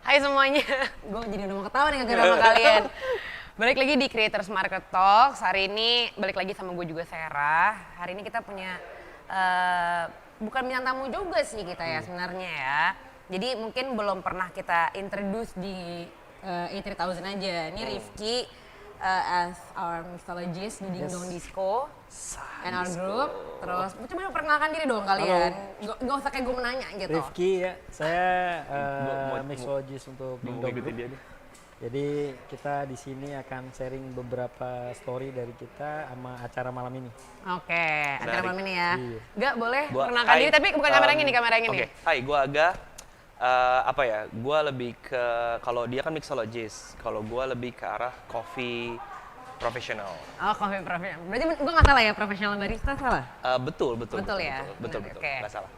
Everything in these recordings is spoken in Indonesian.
Hai semuanya, gue jadi udah mau ketawa nih gara-gara sama kalian. Balik lagi di Creators Market Talks. Hari ini balik lagi sama gue juga Sarah. Hari ini kita punya bukan bintang tamu juga sih kita ya sebenarnya ya. Jadi mungkin belum pernah kita introduce di A3000 aja. Ini Rifki as our mixologist di Ding Dong Disco and our group. Terus coba perkenalkan diri dong kalian. Gak usah kayak gue menanya gitu. Rifki ya, saya mixologist untuk Ding Dong Group. Jadi kita di sini akan sharing beberapa story dari kita sama acara malam ini. Oke, acara malam ini ya. Iya. Gak boleh perkenalkan diri tapi bukan kamera yang ini, kamera yang ini. Oke, hai, gue Aga. Gue lebih ke, kalau dia kan mixologist, kalau gue lebih ke arah coffee profesional. Oh, coffee profesional. Berarti gue nggak salah ya, profesional barista salah? Betul ya? Betul, Oke. nggak salah.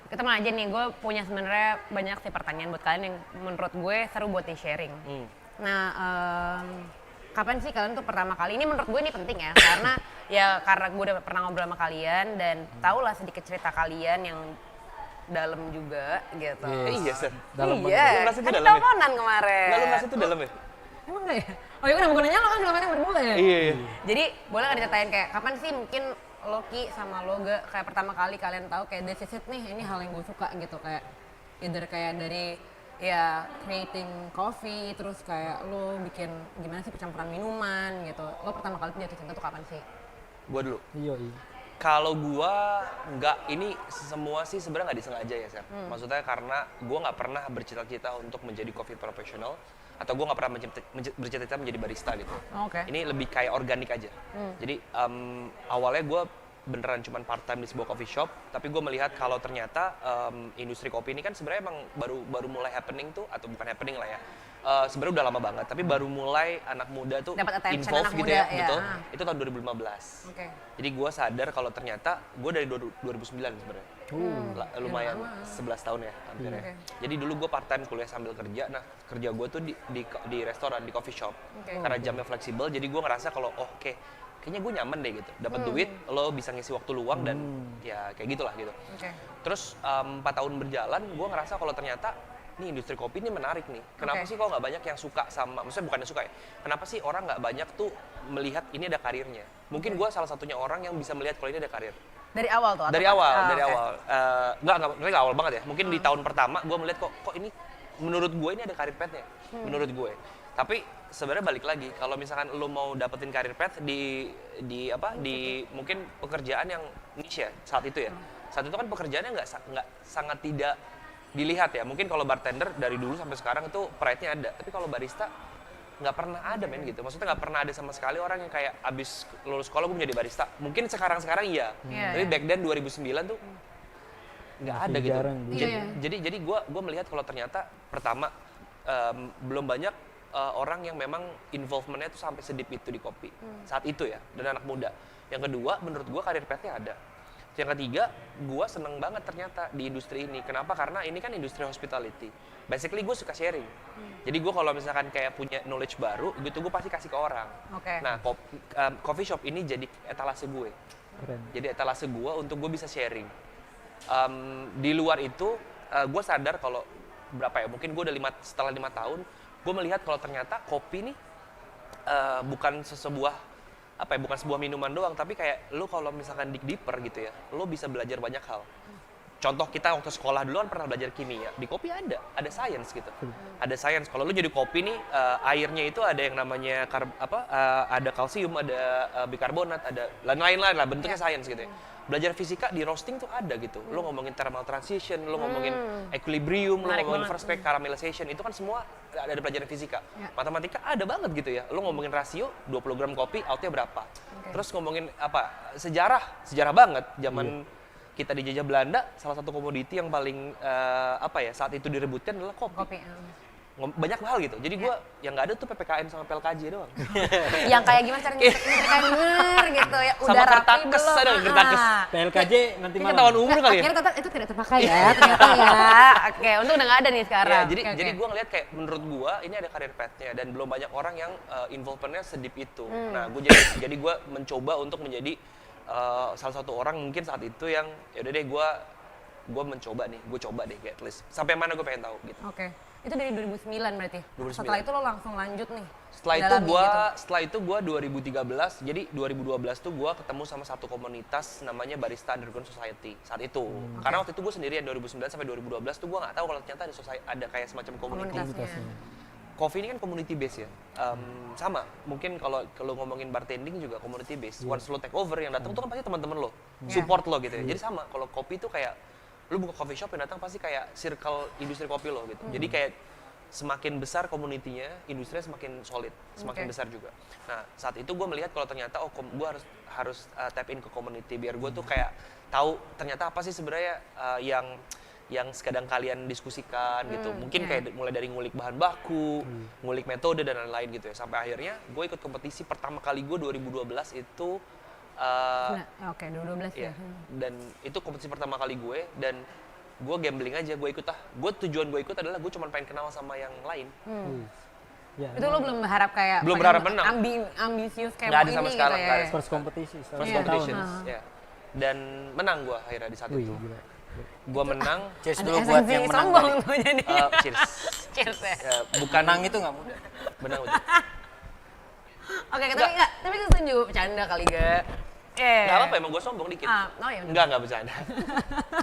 Kita mau aja nih, gue punya sebenarnya banyak sih pertanyaan buat kalian yang menurut gue seru buat di-sharing. Nah, kapan sih kalian tuh pertama kali, ini menurut gue ini penting ya, karena gue udah pernah ngobrol sama kalian dan tau lah sedikit cerita kalian yang dalam juga gitu. Iya, Sir. Iya, kan teleponan kemarin. Nggak, lu merasa itu dalam ya? Emang enggak ya? Oh iya, kenapa gue nanya lo kan kemarin berdua ya? Iya. Jadi boleh nggak diceritain kayak kapan sih mungkin Loki sama lo kayak pertama kali kalian tahu kayak this is it nih, ini hal yang gue suka gitu, kayak either kayak dari ya creating coffee, terus kayak lo bikin gimana sih pencampuran minuman gitu. Lo pertama kali jatuh cinta tuh kapan sih? Gue dulu. Iya. Kalau gua nggak, ini semua sih sebenarnya nggak disengaja ya, Sir. Maksudnya karena gua nggak pernah bercita-cita untuk menjadi coffee professional, atau gua nggak pernah bercita-cita menjadi barista gitu. Oke. Ini lebih kayak organik aja. Jadi awalnya gua beneran cuma part time di sebuah coffee shop, tapi gue melihat kalau ternyata industri kopi ini kan sebenarnya emang baru mulai happening tuh, atau bukan happening lah ya. Sebenarnya udah lama banget, tapi baru mulai anak muda tuh Dapat attention involve anak gitu muda, ya, ya. betul. Itu tahun 2015. Oke. Jadi gue sadar kalau ternyata gue dari 2009 sebenarnya. Lumayan 11 tahun ya hampir ya. Jadi dulu gue part time kuliah sambil kerja. Nah, kerja gue tuh di restoran, di coffee shop. Karena jamnya fleksibel, jadi gue ngerasa kalau kayaknya gue nyaman deh gitu. Dapat duit, lo bisa ngisi waktu luang dan ya kayak gitulah gitu. Terus 4 tahun berjalan, gue ngerasa kalau ternyata nih industri kopi ini menarik nih. Kenapa sih kok nggak banyak yang suka sama, maksudnya bukan yang suka ya, kenapa sih orang nggak banyak tuh melihat ini ada karirnya? Mungkin gue salah satunya orang yang bisa melihat kalau ini ada karir. Dari awal tuh? Dari awal. Nggak awal banget ya. Mungkin di tahun pertama gue melihat kok ini, menurut gue ini ada karir path-nya. Menurut gue. Tapi sebenarnya balik lagi, kalau misalkan lo mau dapetin karir path di mungkin pekerjaan yang niche ya saat itu ya. Saat itu kan pekerjaannya nggak sangat tidak dilihat ya. Mungkin kalau bartender dari dulu sampai sekarang itu pride-nya ada. Tapi kalau barista nggak pernah ada men gitu. Maksudnya nggak pernah ada sama sekali orang yang kayak abis lulus sekolah gue menjadi barista. Mungkin sekarang iya. Tapi back then 2009 tuh nggak ada gitu. Jadi gue melihat kalau ternyata pertama belum banyak orang yang memang involvementnya tuh sampai sedip itu di kopi saat itu ya, dan anak muda. Yang kedua, menurut gue karir path-nya ada. Yang ketiga, gue seneng banget ternyata di industri ini. Kenapa? Karena ini kan industri hospitality. Basically gue suka sharing. Jadi gue kalau misalkan kayak punya knowledge baru, gitu gue pasti kasih ke orang. Nah, coffee shop ini jadi etalase gue. Keren. Jadi etalase gue untuk gue bisa sharing. Di luar itu, gue sadar kalau mungkin gue udah setelah 5 tahun, gue melihat kalau ternyata kopi nih bukan sebuah minuman doang, tapi kayak lo kalau misalkan dig deeper gitu ya, lo bisa belajar banyak hal. Contoh kita waktu sekolah dulu kan pernah belajar kimia, di kopi ada sains gitu. Ada sains. Kalau lo jadi kopi nih, airnya itu ada yang namanya ada kalsium, ada bikarbonat, ada lain-lain lah, bentuknya sains gitu ya. Belajar fisika di roasting tuh ada gitu. Lo ngomongin thermal transition, lo ngomongin equilibrium, lo ngomongin first crack caramelization, itu kan semua ada pelajaran fisika. Matematika ada banget gitu ya. Lo ngomongin rasio 20 gram kopi, outnya berapa. Terus ngomongin sejarah banget. Zaman kita dijajah Belanda, salah satu komoditi yang paling saat itu direbutkan adalah kopi. Banyak hal gitu. Jadi gue yang nggak ada tuh PPKN sama PLKJ doang. Yang kayak gimana cara nyetrikain bener gitu ya. Udah sama rapi kertakes, belum? ada kertakes. PLKJ nanti Ini malam. ketahuan umur kali ya. Akhirnya itu tidak terpakai ya ternyata ya. Oke, untung udah nggak ada nih sekarang. Ya, jadi gue ngeliat kayak menurut gue ini ada karir path-nya dan belum banyak orang yang involvementnya sedip itu. Nah, jadi gue mencoba untuk menjadi salah satu orang mungkin saat itu yang yaudah deh gue coba deh at least sampai mana gue pengen tahu gitu. Oke. Itu dari 2009 berarti? 2009. Setelah itu lo langsung lanjut nih? Setelah itu gua 2013, jadi 2012 tuh gua ketemu sama satu komunitas namanya Barista Underground Society saat itu. Karena waktu itu gua sendirian 2009 sampai 2012 tuh gua nggak tahu kalau ternyata ada kayak semacam community. Coffee ini kan community base ya. Sama, mungkin kalau ngomongin bartending juga community base. Once lo take over yang datang tuh kan pasti teman-teman lo, support lo gitu ya. Jadi sama, kalau kopi tuh kayak lu buka coffee shop yang datang pasti kayak circle industri kopi lo gitu. Jadi kayak semakin besar komunitinya, industrinya semakin solid, semakin besar juga. Nah, saat itu gue melihat kalau ternyata gue harus tap in ke community biar gue tuh kayak tahu ternyata apa sih sebenarnya yang sedang kalian diskusikan gitu. Mungkin kayak mulai dari ngulik bahan baku, ngulik metode dan lain-lain gitu ya. Sampai akhirnya gue ikut kompetisi pertama kali gue 2012 itu 2012 ya. Dan itu kompetisi pertama kali gue dan gue gambling aja, gue ikut tujuan gue ikut adalah gue cuma pengen kenal sama yang lain. Ya, itu lo belum berharap kayak belum berharap menang, ambisius kayak nggak mau ada sama ini sekali, gitu nggak ya. ada. First competition, First competition, ya. Dan menang gue akhirnya di saat itu. Gue menang. Cheers Ada dulu buat esensi yang menang sombong tadi. tuh jadi. Cheers. Cheers ya. Bukan Menang itu nggak mudah. menang betul. Oke, tapi gue setuju, bercanda kali gak. Nggak apa-apa, emang gue sombong dikit. Oh ya. Enggak bercanda.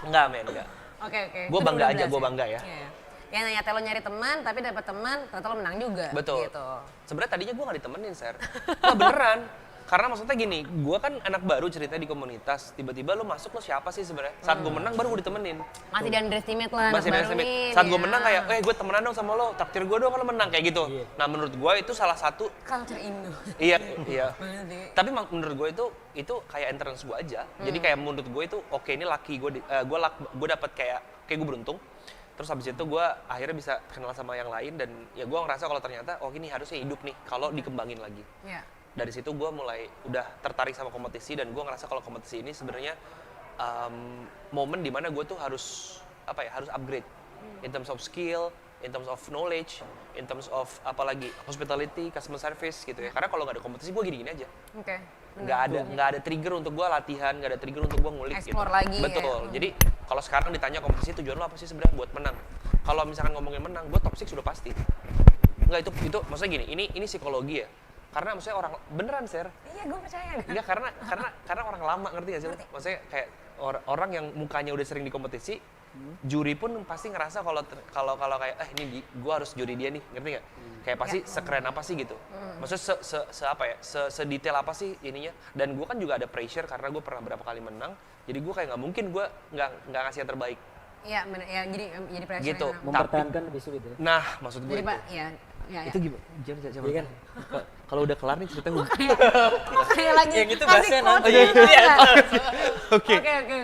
Enggak men, enggak. Oke. Gue Itu bangga aja, 2012 gue bangga ya. Iya. Ya nanya lo nyari teman, tapi dapat teman, ternyata lo menang juga. Betul. Gitu. Sebenarnya tadinya gue nggak ditemenin, Ser. Nggak beneran. Karena maksudnya gini, gue kan anak baru ceritanya di komunitas. Tiba-tiba lo masuk, lo siapa sih sebenarnya? Saat gue menang baru gue ditemenin. Masih di underestimate lah, Masih anak baru underestimate. nih, Saat gue ya. menang kayak, gue temenan dong sama lo, traktir gue dong kalau menang kayak gitu. Nah menurut gue itu salah satu. Culture Indo. Iya. Banget sih. Tapi menurut gue itu kayak entrance gue aja. Jadi kayak menurut gue itu oke, ini lucky gue dapet kayak gue beruntung. Terus habis itu gue akhirnya bisa kenal sama yang lain dan ya gue ngerasa kalau ternyata ini harusnya hidup nih kalau dikembangin lagi. Iya. Dari situ gue mulai udah tertarik sama kompetisi dan gue ngerasa kalau kompetisi ini sebenarnya momen dimana gue tuh harus upgrade in terms of skill, in terms of knowledge, in terms of apalagi hospitality, customer service gitu ya. Karena kalau nggak ada kompetisi gue gini-gini aja. Oke. Nggak ada trigger untuk gue latihan, nggak ada trigger untuk gue ngulik gitu. Explore lagi, Betul. ya. Jadi kalau sekarang ditanya kompetisi tujuan lo apa sih sebenarnya buat menang? Kalau misalkan ngomongin menang, gue top 6 sudah pasti. Nggak itu maksudnya gini, ini psikologi ya. Karena maksudnya orang beneran, Ser. Iya, gue percaya. Enggak, karena orang lama, ngerti gak sih lo? Maksudnya kayak orang yang mukanya udah sering di kompetisi, juri pun pasti ngerasa kalau kayak ini gue harus juri dia nih, ngerti gak? Kayak pasti sekeren apa sih gitu. Maksudnya sedetail apa sih ininya. Dan gue kan juga ada pressure karena gue pernah berapa kali menang. Jadi gue kayak nggak mungkin gue nggak ngasih yang terbaik. Iya, bener. Ya, jadi pressure. Gitu. Mempertahankan lebih sulit ya. Nah, maksud gue Jadi itu. Pak, ya. Itu gimana? Jangan. Iya kan? Kalau udah kelar nih ceritanya. Kayak lagi. Yang itu kasih bahasnya quotes nanti. gitu, Iya. ya. Oke. Oke.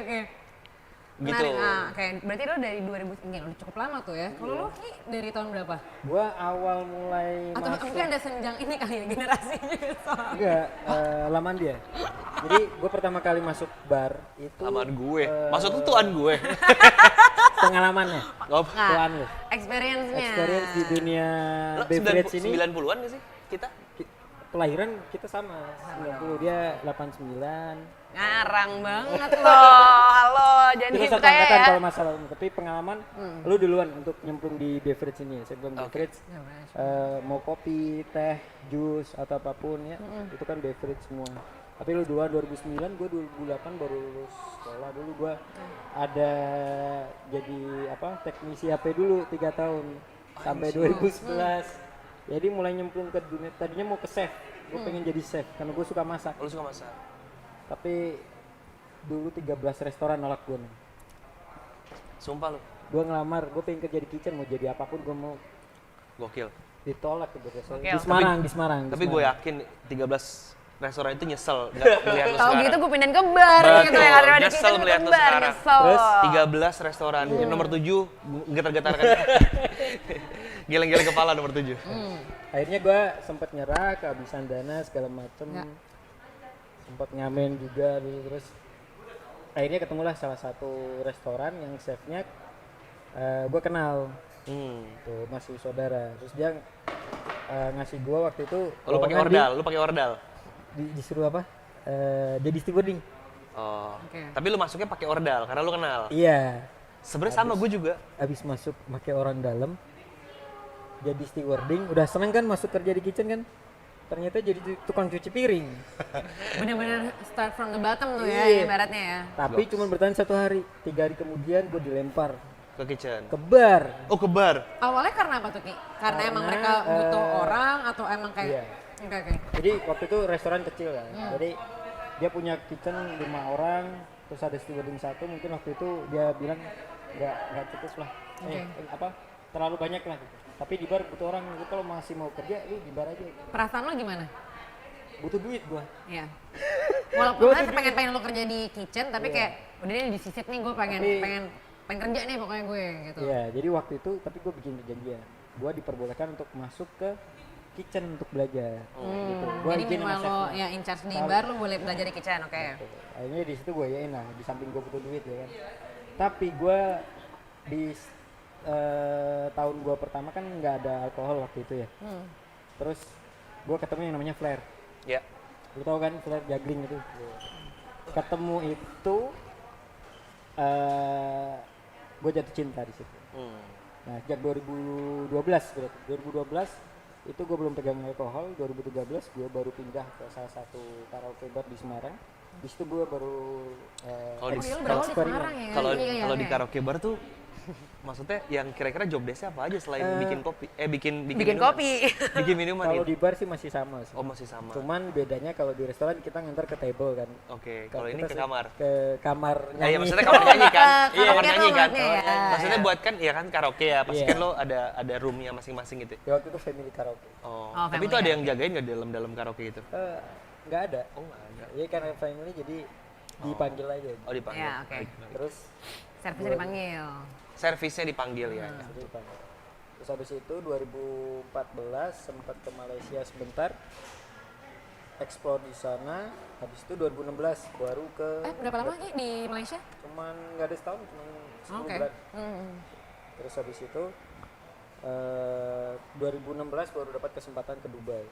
Gitu. Menarik. Nah, oke. Berarti lo dari 2000, enggak, udah cukup lama tuh ya. Kalau lo Ki, dari tahun berapa? Gua awal mulai Atau masuk, mungkin ada senjang ini kali ya, generasinya soalnya. enggak, lamaan dia. Jadi gue pertama kali masuk bar itu Lamaan gue. Maksud lu tuan gue. pengalamannya. Tuan lu. Experience-nya. Experience di dunia Lo beverage ini 90-an gak sih kita? kelahiran kita sama. 90 dia 89. Ngarang banget loh. Halo, jangan Kita satu dipercaya angkatan ya. kalau masalah umur. Tapi pengalaman lu duluan untuk nyemplung di beverage ini. Sebelum beverage mau kopi, teh, jus atau apapun ya, itu kan beverage semua. Tapi lu duluan 2009, gue 2008 baru lulus sekolah. Dulu gue ada jadi teknisi HP dulu 3 tahun sampai 2011. Jadi mulai nyemplung ke dunia, tadinya mau ke chef. Gue pengen jadi chef karena gue suka masak. Lu suka masak? Tapi dulu 13 restoran nolak gue nih. Sumpah lu? Gue ngelamar, gue pengen kerja di kitchen, mau jadi apapun gue mau. Gokil. Ditolak gitu guys. Oke, Di Semarang, di Semarang. Tapi gue yakin 13 restoran itu nyesel nggak melihat lu Tahu sekarang. gitu gue pindahin ke bar gitu ya. Ada di Nyesel kitchen melihat ke lu bar, sekarang. nyesel. Terus 13 restoran, yang nomor 7 getar-getar kan. Geleng-geleng kepala nomor 7. akhirnya gue sempat nyerah, kehabisan dana segala macem. Ya. Sempat ngamen juga dulu, terus akhirnya ketemulah salah satu restoran yang chefnya gue kenal. Tuh masih saudara. Terus dia ngasih gue waktu itu. Lu pakai ordal, lu pakai ordal. Disuruh apa? Jadi stewarding. Oh. Oke. Tapi lu masuknya pakai ordal karena lu kenal. Iya. Sebenarnya sama gue juga. Abis masuk pakai orang dalam, jadi stewarding, udah seneng kan masuk kerja di kitchen kan, ternyata jadi tukang cuci piring. Bener-bener start from the bottom tuh ya, Iya. ibaratnya ya. Tapi cuma bertahan 1 hari, 3 hari kemudian gue dilempar Ke kitchen. ke bar. Oh, ke bar. Awalnya karena apa tuh Ki? Karena emang Karena, mereka butuh orang atau emang kayak Iya. Oke. Jadi waktu itu restoran kecil kan, jadi dia punya kitchen 5 orang, terus ada stewarding 1, mungkin waktu itu dia bilang nggak cukup lah, terlalu banyak lah gitu. Tapi di bar butuh orang, lu kalau masih mau kerja lu di bar aja. Perasaan lo gimana? Butuh duit gua. Iya. Walaupun kan pengen lo kerja di kitchen, tapi kayak udah nih disisip nih gue pengen kerja nih pokoknya gue gitu. Iya, jadi waktu itu tapi gue bikin perjanjian, gue diperbolehkan untuk masuk ke kitchen untuk belajar. Gitu. Gua Jadi izin sama minimal lo chefnya. ya in charge di bar lo boleh belajar di kitchen, oke. Gitu. Akhirnya di situ gue yain lah, di samping gue butuh duit ya kan. Tapi gue di tahun gue pertama kan nggak ada alkohol waktu itu ya. Terus gue ketemu yang namanya flare. Ya. Lu tau kan flare juggling itu. Ketemu itu gue jatuh cinta di situ. Nah, sejak 2012 berarti 2012 itu gue belum pegang alkohol. 2013 gue baru pindah ke salah satu karaoke bar di Semarang. Di situ gue baru Kalau di- Lo berawal di Semarang ya? Kalau Iya, kalau di oke. karaoke bar tuh maksudnya yang kira-kira job desk-nya apa aja selain bikin kopi? Bikin Bikin minuman? kopi. Bikin minuman kalau gitu. di bar sih masih sama sih. Oh, masih sama. Cuman bedanya kalau di restoran kita ngantar ke table kan. Oke, kalau ini kita ke kamar. Ke kamar Iya, nyanyi. maksudnya kamar nyanyi kan? Karaoke Iya, kamar tuh nyanyi kan? maksudnya ya. Maksudnya buat kan, ya kan karaoke ya, pasti Iya. kan lo ada roomnya masing-masing gitu. Ya, waktu itu family karaoke. Oh, Oh, tapi family itu ada ya. yang jagain nggak di dalam karaoke itu? Nggak ada. Oh, nggak ada. Jadi karena family jadi dipanggil aja. Oh, dipanggil. Iya, oke. Terus Servisnya dipanggil. Servisnya dipanggil ya. dipanggil. Terus habis itu 2014 sempat ke Malaysia sebentar. Explore di sana. Habis itu 2016 baru ke Berapa lama Ki di Malaysia? cuman nggak ada setahun, cuman 10 Oke. bulan. Terus habis itu 2016 baru dapat kesempatan ke Dubai.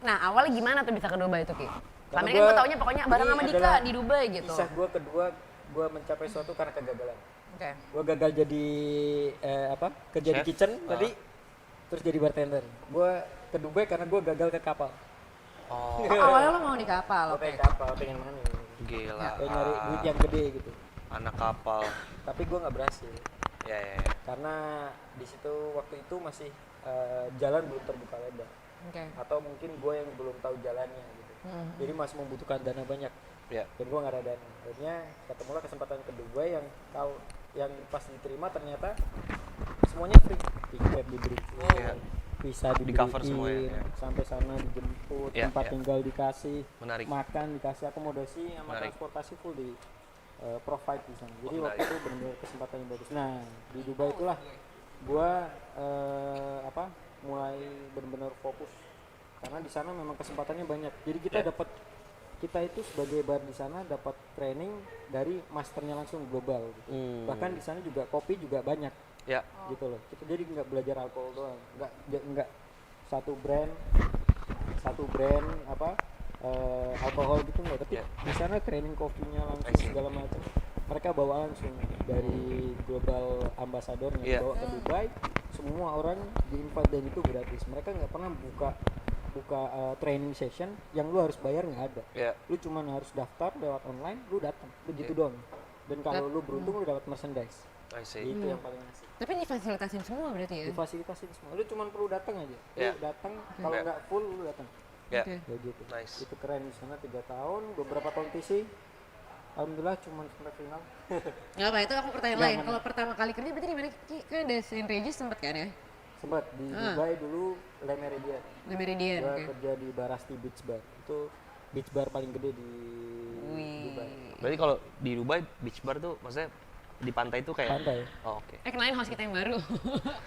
Nah, awalnya gimana tuh bisa ke Dubai tuh Ki? Selama ini kan gua- gue taunya pokoknya bareng ini sama Dika adalah di Dubai gitu. Kisah gue kedua, gue mencapai suatu karena kegagalan. Oke. Gue gagal jadi kerja di Chef? kitchen tadi, terus jadi bartender. Gue ke Dubai karena gue gagal ke kapal. Oh, Oh, awalnya lo mau di kapal, Gue oke. pengen kapal, pengen mana? gila. Pengen nyari duit yang gede gitu. Anak kapal. Tapi gue nggak berhasil Ya. karena di situ waktu itu masih jalan belum terbuka lebar. Oke. Atau mungkin gue yang belum tahu jalannya gitu. Jadi masih membutuhkan dana banyak. Ya. Dan gue nggak ada dana. Akhirnya ketemulah kesempatan ke Dubai yang pas diterima ternyata semuanya free. Tiket diberikan, Iya. visa Di cover diberikan, semua ya. sampai sana dijemput, Iya, tempat iya. tinggal dikasih, Menarik. makan dikasih, akomodasi sama Menarik. transportasi full di provide di sana. Jadi Oh, waktu itu benar-benar kesempatan yang bagus. Nah di Dubai itulah gue mulai benar-benar fokus karena di sana memang kesempatannya banyak. Jadi kita Ya. kita itu sebagai bar di sana dapat training dari masternya langsung global gitu. Bahkan di sana juga kopi juga banyak Ya. gitu loh. Kita jadi nggak belajar alkohol doang, nggak satu brand alkohol gitu nggak. Tapi Ya. di sana training kopinya langsung I see. segala macam. Mereka bawa langsung dari global ambassadornya Iya. dibawa ke Dubai. Semua orang di-invite dan itu gratis. Mereka nggak pernah buka training session yang lu harus bayar, nggak ada. Ya. Lu cuma harus daftar lewat online, lu datang begitu doang. Dan kalau lu beruntung lu dapat merchandise. I see. Itu yang paling asik. Tapi difasilitasin semua berarti ya? Difasilitasin semua. Lu cuma perlu datang aja. Ya. Lu datang, kalau Ya. nggak full lu datang. Ya. Oke. Ya gitu. Nice. Itu keren di sana 3 tahun, beberapa kompetisi. Alhamdulillah cuma sampai final. Nggak apa, itu aku pertanyaan Nggak, lain. mana? Kalau pertama kali kerja berarti di mana Ki? Kan ada St. Regis sempet kan ya? Sempat di Dubai dulu Le Meridian. Di Meridian, Gua oke. kerja di Barasti Beach Bar. Itu beach bar paling gede di Dubai. Berarti kalau di Dubai beach bar tuh maksudnya di pantai tuh kayak Pantai. Oh, oke. Kenalin host kita yang baru.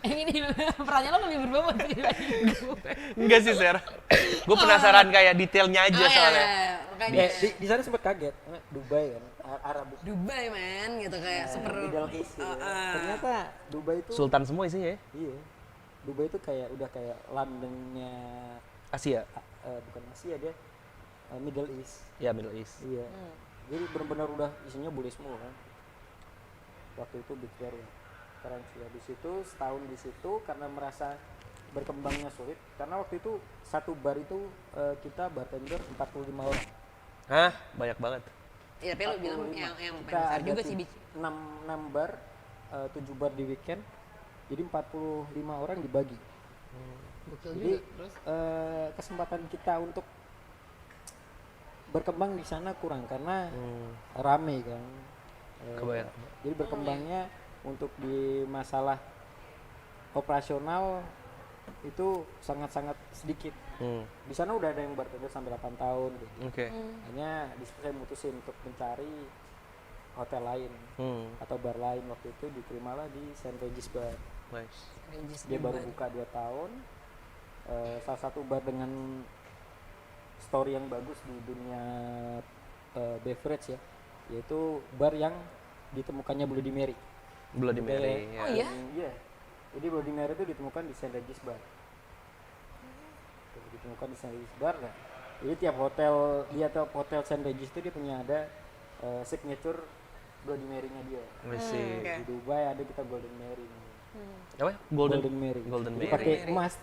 Yang ini pertanyaan lo lebih berbobot sih dibanding gue. Enggak sih, Ser. Gue penasaran kayak detailnya aja soalnya. Makanya Di sana sempat kaget karena Dubai kan, Arab Dubai man gitu kayak super Middle East gitu. Ternyata Dubai itu Sultan semua isinya ya? iya. Dubai itu kayak udah kayak Londonnya Asia. bukan Asia dia Middle East. Ya, Middle East. Iya. Jadi benar-benar udah isinya bule semua kan. Waktu itu Big Bear ya. Keren sih. Habis itu setahun di situ karena merasa berkembangnya sulit karena waktu itu satu bar itu kita bartender 45 orang. Hah? Banyak banget. Iya, tapi lu bilang yang paling Kita besar ada juga sih. 6 bar, 7 bar di weekend. Jadi 45 orang dibagi. Gokil Jadi juga. Terus kesempatan kita untuk berkembang di sana kurang karena rame kan. Kebayang. Jadi berkembangnya untuk di masalah operasional itu sangat-sangat sedikit. Di sana udah ada yang bartender sampai 8 tahun gitu. Oke. Hanya di situ saya mutusin untuk mencari hotel lain atau bar lain. Waktu itu diterimalah di St. Regis Bar. Nice. Dia baru buka 2 tahun. Salah satu bar dengan story yang bagus di dunia beverage ya, yaitu bar yang ditemukannya Bloody Mary. Bloody Mary. Oh iya? Iya. Jadi Bloody Mary itu ditemukan di St. Regis Bar. Ditemukan di St. Regis Bar. Nah, jadi tiap hotel St. Regis itu dia punya ada signature Bloody Mary-nya dia. Masih. Oke. Di Dubai ada kita Golden Mary. Apa? Golden Mary. Golden Jadi Mary. pakai emas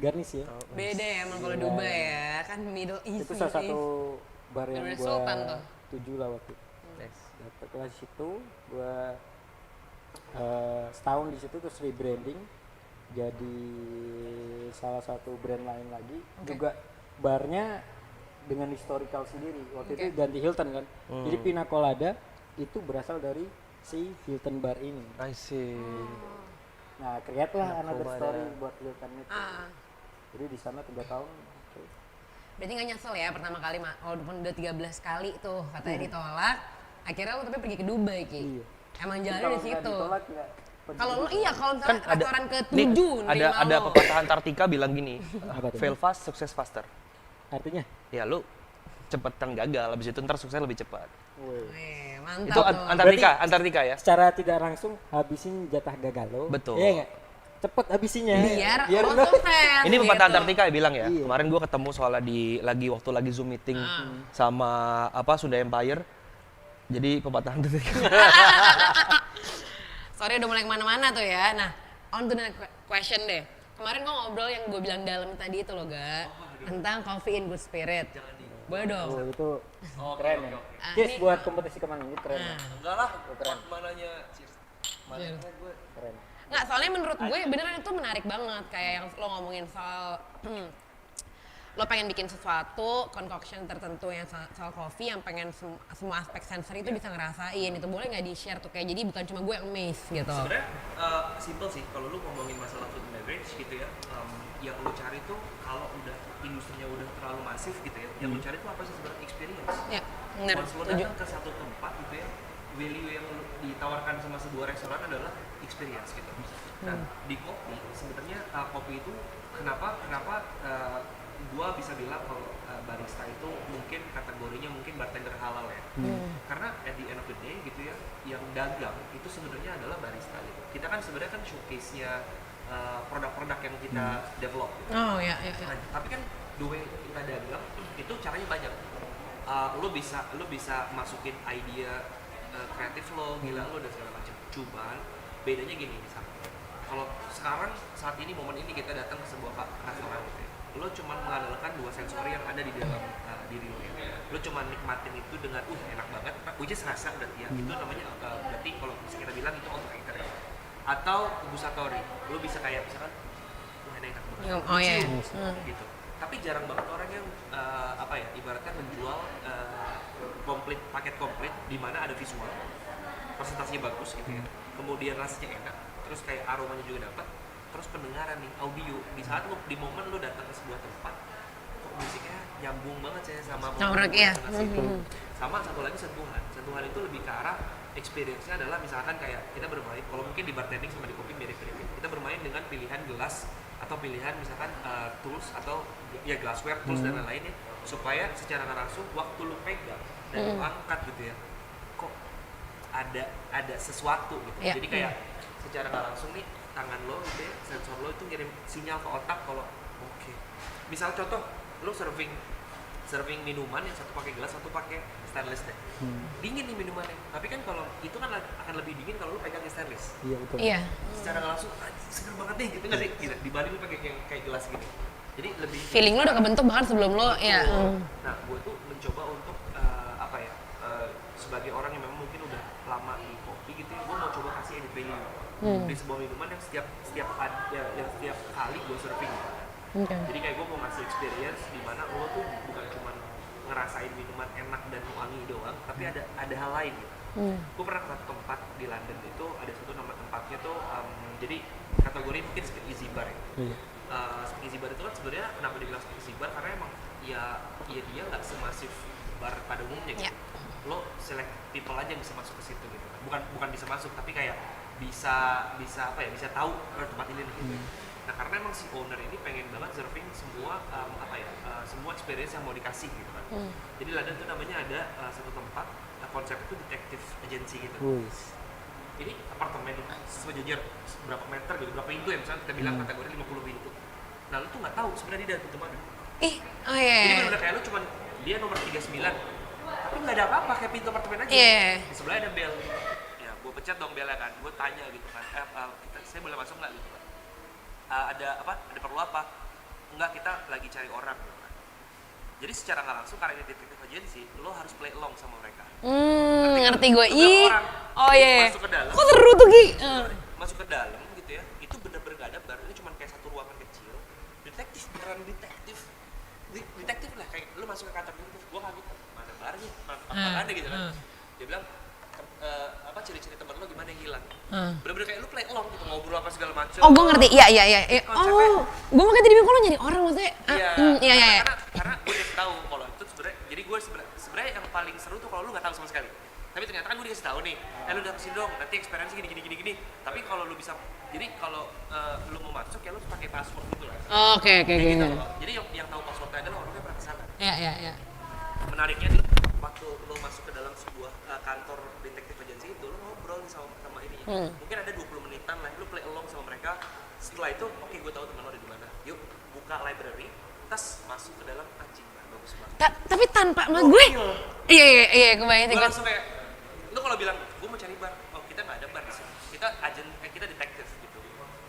garnish ya. beda ya emang kalau Dubai ya, kan Middle East. Itu salah satu bar yang Bener-bener gua sultan tuh. tuju lah waktu itu. Nice. Dapet kelas situ gua setahun di situ terus rebranding jadi salah satu brand lain lagi. Juga barnya dengan historical sendiri. Waktu itu ganti Hilton kan. Jadi Pina Colada itu berasal dari si Hilton bar ini. I see. Nah, create lah Pina another Colada. story buat Hilton itu. Jadi di sana 3 tahun. Berarti nggak nyesel ya pertama kali, walaupun udah 13 kali tuh katanya ditolak, akhirnya lu tapi pergi ke Dubai Ki. Iya. Emang Kalau jalannya di nggak situ. ditolak, nggak pergi Kalau lu gitu. iya, kalau misalnya restoran nih, ke-7 ada pepatah Antartika bilang gini, Apa tuh? fail fast, sukses faster. Artinya? Ya lu cepetan gagal, habis itu ntar sukses lebih cepat. Woi. Mantap Itu tuh. Antartika ya. Secara tidak langsung habisin jatah gagal lo. Betul. Iya nggak? Cepet habisinnya. biar lo lo- sukses. Ini pepatah gitu. Antartika ya bilang ya. Iya. Kemarin gua ketemu soalnya waktu lagi Zoom meeting sama Sunda Empire. Jadi pepatah Antartika. Sorry udah mulai kemana-mana tuh ya. Nah, on to the next question deh. Kemarin gua ngobrol yang gue bilang dalam tadi itu loh, Ga. Tentang coffee in good spirit. Boleh dong? Oh, itu keren ya. Ah, Yes, ini- buat kompetisi kemana ini keren. ya. Enggak lah, keren. mananya Keren. Nggak, soalnya menurut gue beneran itu menarik banget. Kayak yang lo ngomongin soal lo pengen bikin sesuatu, concoction tertentu yang soal kopi yang pengen semua aspek sensori itu bisa ngerasain. Itu boleh nggak di-share tuh? Kayak jadi bukan cuma gue yang amazed gitu. Sebenarnya simple sih kalau lu ngomongin masalah food and beverage gitu ya, yang lu cari tuh kalau udah industrinya udah terlalu masif gitu ya, yang lu cari tuh apa sih sebenarnya experience. Ya, bener. Once lu Setuju. datang ke satu tempat gitu ya, value yang lu ditawarkan sama sebuah restoran adalah experience gitu. Nah di kopi sebenarnya kopi itu kenapa gua bisa bilang kalau barista itu mungkin kategorinya mungkin bartender halal ya. Karena at the end of the day gitu ya, yang dagang itu sebenarnya adalah barista gitu. Kita kan sebenarnya kan showcase-nya produk-produk yang kita develop gitu. Oh ya, ya, ya. Nah, tapi kan the way kita dagang itu caranya banyak. Lu bisa masukin idea kreatif lo, gila lo dan segala macam. Cuman bedanya gini misalnya. Kalau sekarang saat ini momen ini kita datang ke sebuah restoran gitu ya. Lo cuma mengandalkan 2 sensori yang ada di dalam diri lo ya. Lo cuma nikmatin itu dengan enak banget, which is rasa dan ya itu namanya berarti kalau bisa kita bilang itu auto-anchor ya. Atau gustatori, lo bisa kayak misalkan enak banget. Oh iya. Gitu. Tapi jarang banget orang yang ibaratnya menjual paket komplit di mana ada visual, presentasinya bagus gitu ya. Kemudian rasanya enak, terus kayak aromanya juga dapat, terus pendengaran nih, audio. Di saat lo di momen lo datang ke sebuah tempat, kok musiknya nyambung banget saya sama Nyambung, iya. Sama satu lagi sentuhan. Sentuhan itu lebih ke arah experience-nya adalah misalkan kayak kita bermain, kalau mungkin di bartending sama di kopi mirip-mirip. Kita bermain dengan pilihan gelas atau pilihan misalkan tools atau ya glassware, tools dan lain-lainnya supaya secara nggak langsung waktu lu pegang dan lu angkat gitu ya, kok ada sesuatu gitu. Yeah. Jadi kayak secara nggak langsung nih tangan lo gitu ya, sensor lo itu ngirim sinyal ke otak kalau oke. Misal contoh, lo serving serving minuman yang satu pakai gelas, satu pakai stainless deh. Dingin nih minumannya. Tapi kan kalau itu kan akan lebih dingin kalau lu pegang stainless. Iya betul. Iya. Secara nggak langsung seger banget nih gitu nggak sih? Gitu. Dibanding lu pakai yang kayak gelas gini. Jadi lebih Feeling lo udah kebentuk bahkan sebelum lo ya. Nah, gue tuh mencoba untuk apa ya? Sebagai orang yang memang mungkin udah lama di kopi gitu ya, gue mau coba kasih added value di sebuah minuman yang setiap kali gue serving. Oke. Jadi kayak gue mau ngasih experience di mana lo tuh bukan cuma ngerasain minuman enak dan wangi doang, tapi ada hal lain gitu. Gue pernah ke satu tempat di London itu, ada satu nama tempatnya tuh jadi kategori mungkin speak easy bar ya. Speak easy bar itu kan sebenarnya kenapa dibilang speak easy bar, karena emang ya dia nggak semasif bar pada umumnya gitu. Lo select people aja yang bisa masuk ke situ gitu. Bukan bisa masuk, tapi kayak bisa apa ya, bisa tahu tempat ini nih gitu. Nah, karena emang si owner ini pengen banget serving semua semua experience yang mau dikasih gitu kan. Jadi London tuh namanya ada satu tempat, konsep itu detective agency gitu. Jadi apartemen itu sejajar berapa meter gitu, berapa pintu ya, misalnya kita bilang kategori 50 pintu. Nah, lu tuh nggak tahu sebenarnya dia dari pintu mana. Oh iya. Jadi bener-bener kayak lu cuman dia nomor 39, tapi nggak ada apa-apa, kayak pintu apartemen aja. Di sebelahnya ada bel. Ya, gue pencet dong belnya kan, gue tanya gitu kan, saya boleh masuk nggak gitu kan? Ada apa? Ada perlu apa? Enggak, kita lagi cari orang gitu kan. Jadi secara nggak langsung karena ini detective agency, lo harus play along sama mereka. Ngerti gue. Orang Oh iya. masuk ke dalam. Kok seru tuh Gi? Masuk ke dalam gitu ya, itu bener-bener gak ada bar, ini cuma kayak satu ruangan kecil. Detektif, beneran detektif lah, kayak lu masuk ke kantor detektif, gua kaget, mana barnya, mana ada gitu kan. Dia bilang, apa ciri-ciri teman lo gimana yang hilang. Bener-bener kayak lu play along gitu, ngobrol apa segala macam. Oh gue ngerti, iya. Oh, gue makanya tadi bilang kok lo nyari orang maksudnya. Iya. Karena gue udah tahu kalau itu sebenarnya, jadi gue sebenarnya yang paling seru tuh kalau lu nggak tahu sama sekali. Tapi ternyata kan gue dikasih tahu nih, lu datang sini dong, nanti experience gini. Tapi kalau lu bisa, jadi kalau lu mau masuk ya lu pakai password gitu lah. Oke. Gitu loh. Jadi yang tahu passwordnya adalah orangnya pernah kesana. Iya. Menariknya adalah waktu lu masuk ke dalam sebuah kantor detective agency itu, lu ngobrol nih sama ini. Mungkin ada 20 menitan lah, lu play along sama mereka. Setelah itu, oke, gue tahu teman lo ada di mana. Yuk, buka library, tas masuk ke dalam, anjing, bagus banget. Tapi tanpa sama gue. Iya, kebayang sih. Gue langsung kayak, lu kalau bilang gue mau cari bar, oh kita nggak ada bar di sini, kita kita detektif gitu.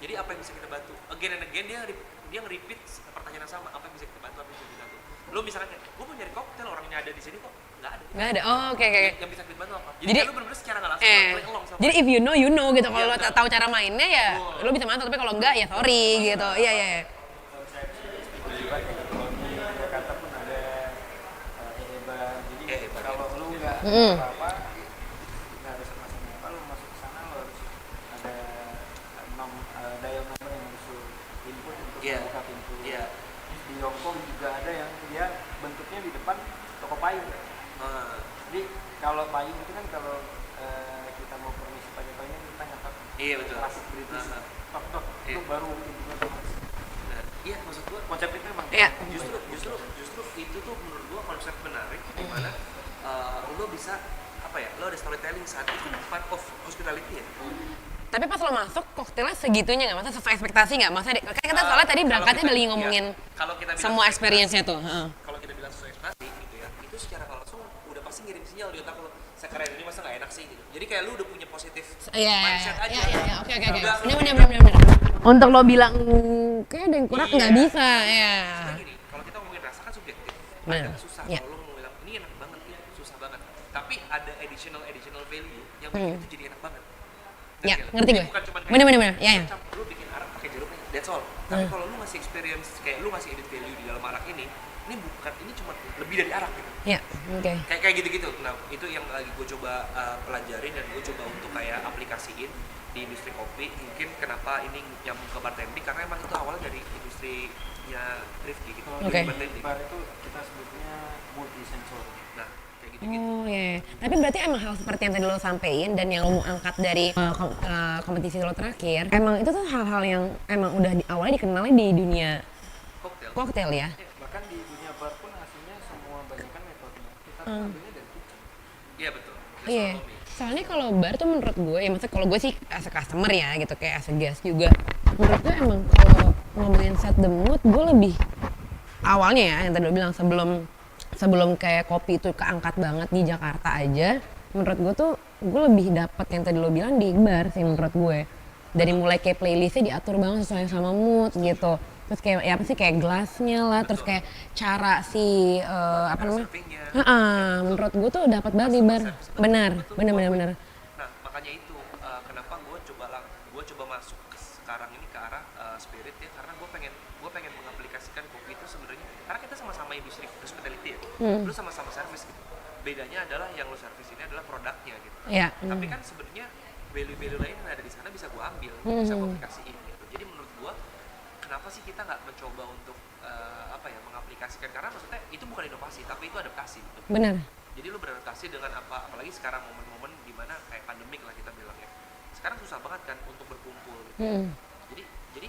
Jadi apa yang bisa kita bantu, again and again dia nge-repeat pertanyaan yang sama, apa yang bisa kita bantu, apa yang bisa kita bantu. Lu misalkan kayak, gue mau nyari koktail, orangnya ada di sini kok nggak ada. Nggak ada. Oh, oke. Yang bisa kita bantu apa? Jadi lu bener-bener secara nggak langsung play along sama. Jadi if you know gitu. Kalau lo tahu cara mainnya ya lo bisa masuk, tapi kalau enggak ya sorry gitu. Iya. Jakarta pun ada e-bar. Jadi kalau lu nggak apa-apa, nggak harus masuk apa, lu masuk ke sana lu harus ada dial number yang harus lu input untuk buka pintu. Di Hongkong juga ada yang dia bentuknya di depan toko payung. Jadi kalau payung itu kan kalau kita mau permisi pakai payung kita ngetok. Iya betul. Klasik British. Tok itu baru pintunya otomatis. Iya, maksud gua Konsep itu emang justru itu tuh menurut gua konsep menarik di mana lo bisa apa ya, lo ada storytelling saat itu kan part of hospitality ya. Tapi pas lo masuk koktailnya segitunya nggak? Maksudnya sesuai ekspektasi nggak? Maksudnya kayak kita soalnya tadi berangkatnya dari ngomongin semua experience-nya tuh. Kalau kita bilang sesuai ekspektasi gitu ya, itu secara langsung udah pasti ngirim sinyal di otak lo, sekeren ini masa nggak enak sih gitu. Jadi kayak lu udah punya positif mindset aja. Iya, oke. Bener. Untuk lo bilang kayak ada yang kurang nggak bisa ya. Sebenarnya gini, kalau kita ngomongin rasa kan subjektif, Bener. agak susah Iya. kalau lo mau bilang ini enak banget, ini susah banget. Tapi ada additional value yang bikin itu jadi enak banget. Ya, Ngerti ngerti gue. Bukan cuma Bener. Iya. Lu bikin arak pakai jeruknya, that's all. Tapi kalau lu ngasih experience, kayak lu ngasih added value di dalam arak ini cuma lebih dari arak gitu. Iya, oke. Kayak gitu-gitu. Nah, itu yang lagi gue coba pelajarin dan gue coba untuk kayak aplikasiin di industri kopi. Mungkin kenapa ini nyambung ke bartending, karena emang itu awalnya dari industrinya Rifki gitu. Oke. Bartending. bar itu kita sebutnya multi sensor. Nah, kayak gitu-gitu. Oh iya. Tapi berarti emang hal seperti yang tadi lo sampein dan yang lo mau angkat dari kompetisi lo terakhir, emang itu tuh hal-hal yang emang udah awalnya dikenalnya di dunia koktail ya? Bahkan di dunia bar pun aslinya semua banyak kan metodenya. Kita ambilnya dari kitchen. Iya betul. Iya. Soalnya kalau bar tuh menurut gue, ya maksudnya kalau gue sih as a customer ya gitu, kayak as a guest juga. Menurut gue emang kalau ngomongin set the mood, gue lebih awalnya ya yang tadi lo bilang sebelum sebelum kayak kopi itu keangkat banget di Jakarta aja, menurut gue tuh gue lebih dapet yang tadi lo bilang di bar sih menurut gue. Dari mulai kayak playlistnya diatur banget sesuai sama mood gitu. Terus kayak ya apa sih kayak gelasnya lah, terus kayak cara si apa namanya? Menurut gue tuh dapat banget di bar. Benar. Nah, makanya itu kenapa gue coba masuk sekarang ini ke arah spirit ya, karena gue pengen mengaplikasikan kopi itu sebenarnya karena kita sama-sama industri hospitality ya. Lu sama-sama service gitu. Bedanya adalah yang lu service ini adalah produknya gitu. Iya. Tapi kan sebenarnya value-value lain yang ada di sana bisa gue ambil, bisa gue aplikasiin gitu. Jadi menurut gue kenapa sih kita nggak mencoba untuk mengaplikasikan, karena maksudnya itu bukan inovasi tapi itu adaptasi gitu. Benar. Jadi lu beradaptasi dengan apa, apalagi sekarang momen-momen dimana kayak pandemik lah kita bilang ya. Sekarang susah banget kan untuk berkumpul gitu. Jadi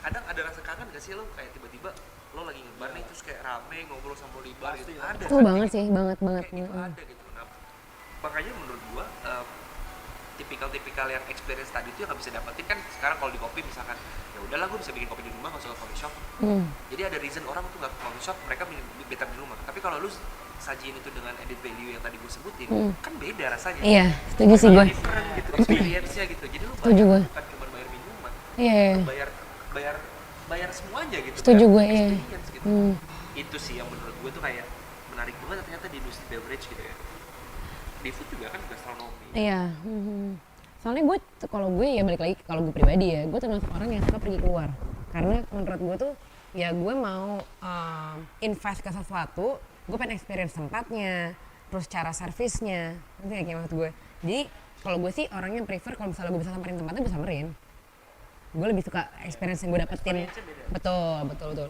kadang ada rasa kangen gak sih lo kayak tiba-tiba lo lagi ngebar nih terus kayak rame ngobrol sama lo di bar gitu. Ada Itu kan, banget kayak sih, banget. kayak gitu ada gitu. Nah, makanya menurut gua tipikal yang experience tadi itu yang nggak bisa dapetin kan sekarang kalau di kopi misalkan ya udahlah gue bisa bikin kopi di rumah nggak usah ke coffee shop. Jadi ada reason orang tuh nggak ke coffee shop, mereka better di rumah. Tapi kalau lu sajiin itu dengan added value yang tadi gue sebutin kan beda rasanya. Iya, setuju sih gue. Different gitu experience-nya gitu. Jadi lu Setuju gue. bukan cuma bayar minuman, Iya. lu bayar semuanya gitu. Setuju bayar gue, iya. experience gitu. Itu sih yang menurut gue tuh kayak menarik banget ternyata di industri beverage gitu ya. Di food juga kan gastronomi. Iya. Soalnya gue, kalau gue ya balik lagi, kalau gue pribadi ya, gue termasuk orang yang suka pergi keluar. Karena menurut gue tuh, ya gue mau invest ke sesuatu, gue pengen experience tempatnya, terus cara servisnya, nanti kayak maksud gue. Jadi kalau gue sih orangnya prefer kalau misalnya gue bisa samperin tempatnya, gue samperin. Gue lebih suka experience yang gue dapetin. Betul.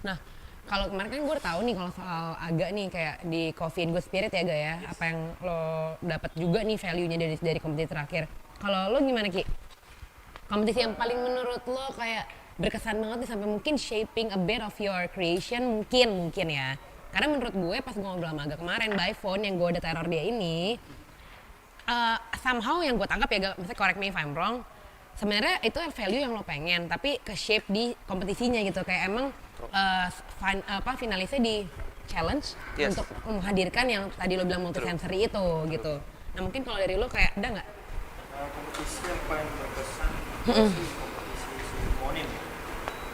Nah, kalau kemarin kan gue udah tahu nih kalau soal Aga nih kayak di Coffee and Good Spirit ya Aga ya, apa yang lo dapat juga nih value-nya dari kompetisi terakhir. Kalau lo gimana Ki? Kompetisi yang paling menurut lo kayak berkesan banget nih sampai mungkin shaping a bit of your creation mungkin ya. Karena menurut gue pas gue ngobrol sama Aga kemarin by phone yang gue udah teror dia ini, somehow yang gue tangkap ya Aga, maksudnya correct me if I'm wrong, sebenarnya itu value yang lo pengen tapi ke shape di kompetisinya gitu, kayak emang finalisnya di challenge untuk menghadirkan yang tadi lo bilang multisensory itu gitu. Nah mungkin kalau dari lo kayak ada nggak? Kompetisi yang paling berkesan kompetisi si Monin ya.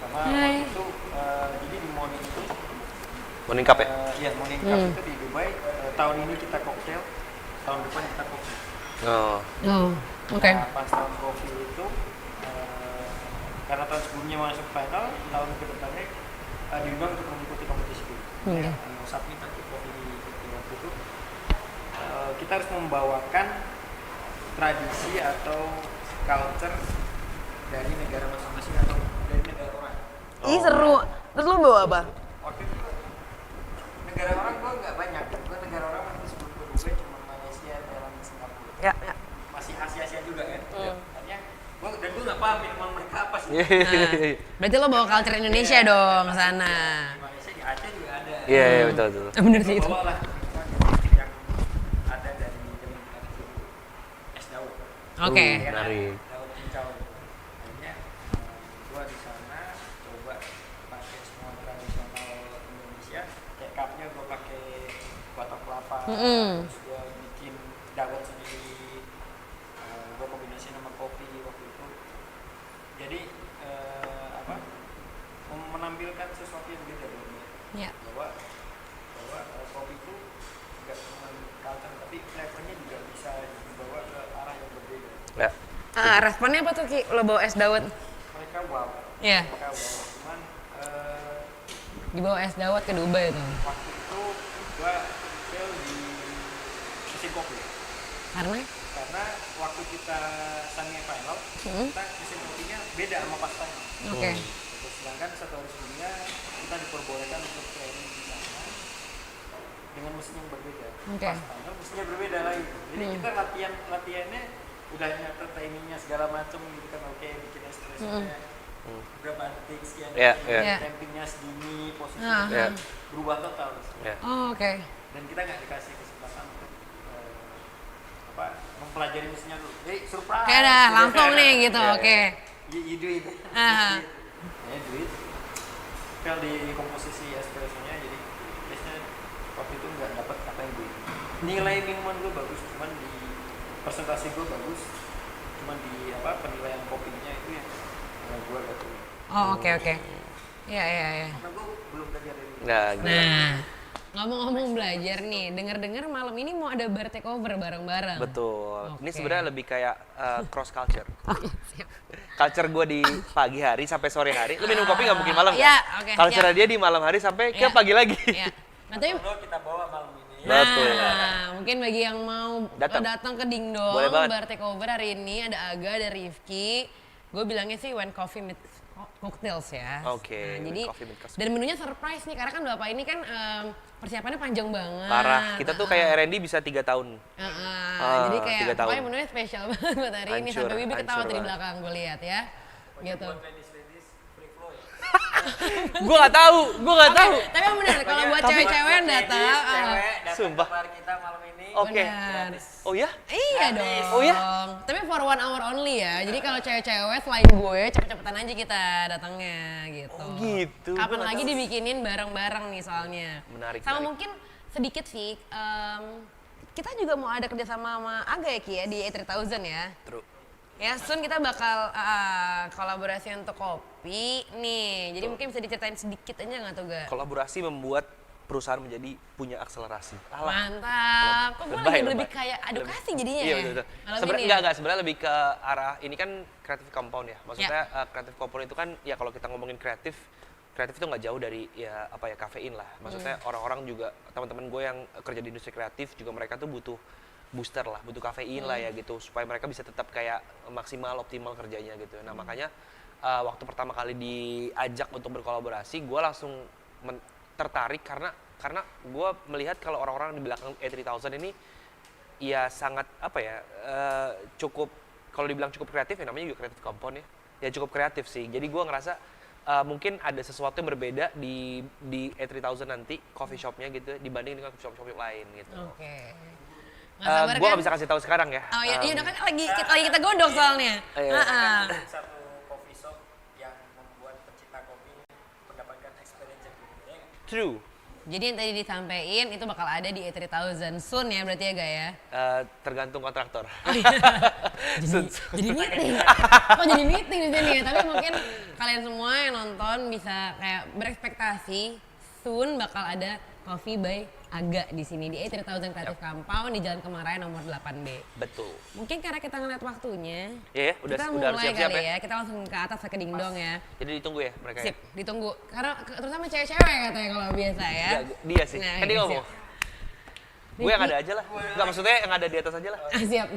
Karena waktu itu jadi di Monin itu Morning Cup ya? Iya, Morning Cup itu di Dubai. Tahun ini kita koktail, tahun depan kita kopi. Oh, oke. Nah, pas tahun kopi itu karena tahun sebelumnya masuk final, tahun kedepannya diundang untuk mengikuti kompetisi itu. Submit nanti kopi di waktu itu. Kita harus membawakan tradisi atau culture dari negara masing-masing atau dari negara orang. Ih seru. Terus lo bawa apa? Waktu itu negara orang gue nggak banyak, gue negara orang masih sebelum ke Dubai cuma Malaysia, Thailand, Singapura. Ya. Masih Asia juga kan. Artinya gue nggak paham minuman mereka apa sih. Berarti lo bawa culture Indonesia dong ke sana. Di Malaysia di Aceh juga ada. Iya, betul. Bener sih itu. Bawa lah yang ada dari es dawet. Oke. Menarik. Dawet cincau. Akhirnya gue di sana coba pakai semua tradisional Indonesia. Kayak cupnya gue pakai batok kelapa. Terus gue bikin dawet sendiri. Gue kombinasi sama kopi waktu itu. Jadi menampilkan sesuatu yang beda buat dia. Iya. Bahwa kopi itu nggak cuma culture tapi flavornya juga bisa dibawa ke arah yang berbeda. Ya. Responnya apa tuh Ki? Lo bawa es dawet? Mereka wow. Iya. Mereka wow. Cuman Dibawa es dawet ke Dubai tuh. waktu itu gua fail di mesin kopi. Karena waktu kita semifinal kita mesin kopinya beda sama pas final. Oke. Sedangkan 1 hari sebelumnya kita diperbolehkan untuk training di sana dengan mesin yang berbeda. Pas final mesinnya berbeda lagi. Jadi kita latihannya udah nyatet timingnya segala macam gitu kan, oke bikin espressonya berapa detik sekian, tampingnya segini, posisinya berubah total. Oh, oke. Dan kita nggak dikasih kesempatan untuk mempelajari mesinnya dulu. Jadi surprise. Kayak dah langsung nih gitu, oke. You do it. Ya, do it. Fail di komposisi espressonya, jadi taste-nya waktu itu nggak dapat apa yang gue nilai minuman gue bagus, cuman di presentasi gue bagus, cuman di apa penilaian kopinya itu yang gue gak tuh. Oh, oke. Iya. Karena gue belum belajar dari Nah, gila. Nah, ngomong-ngomong belajar nih, denger-dengar malam ini mau ada bar takeover bareng-bareng. Betul. Ini Oke. sebenarnya lebih kayak cross culture. Oke, siap. Culture gue di pagi hari sampai sore hari. Lu minum kopi nggak mungkin malam Iya, kan? oke, Culture siap. dia di malam hari sampai ke Iya. pagi lagi. Iya. Nah, tapi kita bawa malam ini. Betul. Nah, mungkin bagi yang mau datang ke Dingdong, Boleh banget. bar takeover hari ini ada Aga, ada Rifki. Gue bilangnya sih when coffee meets cocktails ya. Oke, Nah, when jadi coffee meets cocktails. dan menunya surprise nih karena kan Bapak ini kan persiapannya panjang banget. Parah. Kita tuh kayak R&D bisa 3 tahun. Jadi kayak 3 tahun. pokoknya menunya spesial banget buat hari ini. Hancur, Sampai Wibi ketawa hancur tadi banget. belakang gue lihat ya. Gitu. Ladies free flow ya. Gue nggak tahu. Tapi yang benar kalau buat cewek-cewek yang datang, Sumpah. Bar kita malam ini. Oke. benar. Oh ya? Iya dong. Oh ya? Tapi for 1 hour only ya. Jadi kalau cewek-cewek selain gue, cepet-cepetan aja kita datangnya gitu. Oh gitu. Kapan Gua nggak lagi tahu. dibikinin bareng-bareng nih soalnya. Menarik, Sama menarik. mungkin sedikit sih, kita juga mau ada kerjasama sama Aga ya Ki ya di A3000 ya. True. Ya, soon kita bakal kolaborasi untuk kopi nih. Jadi mungkin bisa diceritain sedikit aja nggak tuh, Ga? Kolaborasi membuat perusahaan menjadi punya akselerasi. Alah. Mantap. Kok gue Lebay, lagi lebih lebay. kayak edukasi jadinya Iya ya? betul. Malam Sebenarnya ini ya? enggak sebenarnya lebih ke arah ini kan creative compound ya. Maksudnya creative compound itu kan ya kalau kita ngomongin kreatif itu nggak jauh dari ya apa ya kafein lah. Maksudnya orang-orang juga teman-teman gue yang kerja di industri kreatif juga mereka tuh butuh booster lah, butuh kafein lah ya gitu supaya mereka bisa tetap kayak maksimal optimal kerjanya gitu. Nah, makanya waktu pertama kali diajak untuk berkolaborasi, gue langsung tertarik karena gue melihat kalau orang-orang di belakang A3000 ini ya sangat apa ya cukup kalau dibilang cukup kreatif ya namanya juga creative compound ya cukup kreatif sih. Jadi gue ngerasa mungkin ada sesuatu yang berbeda di A3000 nanti coffee shopnya gitu dibanding dengan coffee shop lain gitu. Oke. Nggak sabar Gue kan? nggak bisa kasih tahu sekarang ya. Oh iya, iya udah kan lagi kita godok soalnya. Iya. Satu coffee shop yang membuat pecinta kopi mendapatkan experience yang berbeda. True. Jadi yang tadi disampaikan itu bakal ada di A3000 soon ya berarti ya Ga ya? Tergantung kontraktor. Jadi meeting. Kok jadi meeting di sini ya? Tapi mungkin kalian semua yang nonton bisa kayak berekspektasi soon bakal ada Coffee by Aga di sini di A3000 Creative Compound di Jalan Kemarayan nomor 8B. Betul. Mungkin karena kita ngeliat waktunya, Iya, kita udah mulai harus siap-siap kali ya. ya. Kita langsung ke atas ke Dingdong ya. Jadi ditunggu ya mereka. Sip, ditunggu. Karena terutama cewek-cewek katanya kalau biasa ya. Ya, dia sih. Nah, Kan dia iya, ngomong. siap. Gue yang ada aja lah. Enggak maksudnya yang ada di atas aja lah. Ah, siap.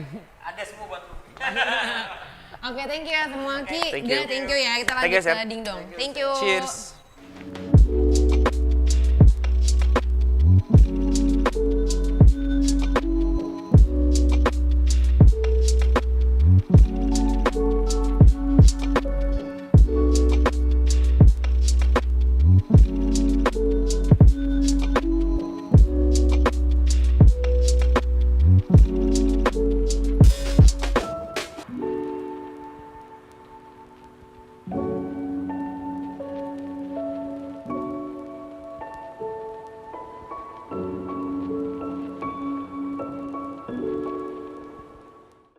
Ada semua buat lu. Oke, thank you ya semua Ki. Thank Ga, you. thank you ya. Kita Thank lanjut you, Sam. ke Dingdong. Thank you. Cheers.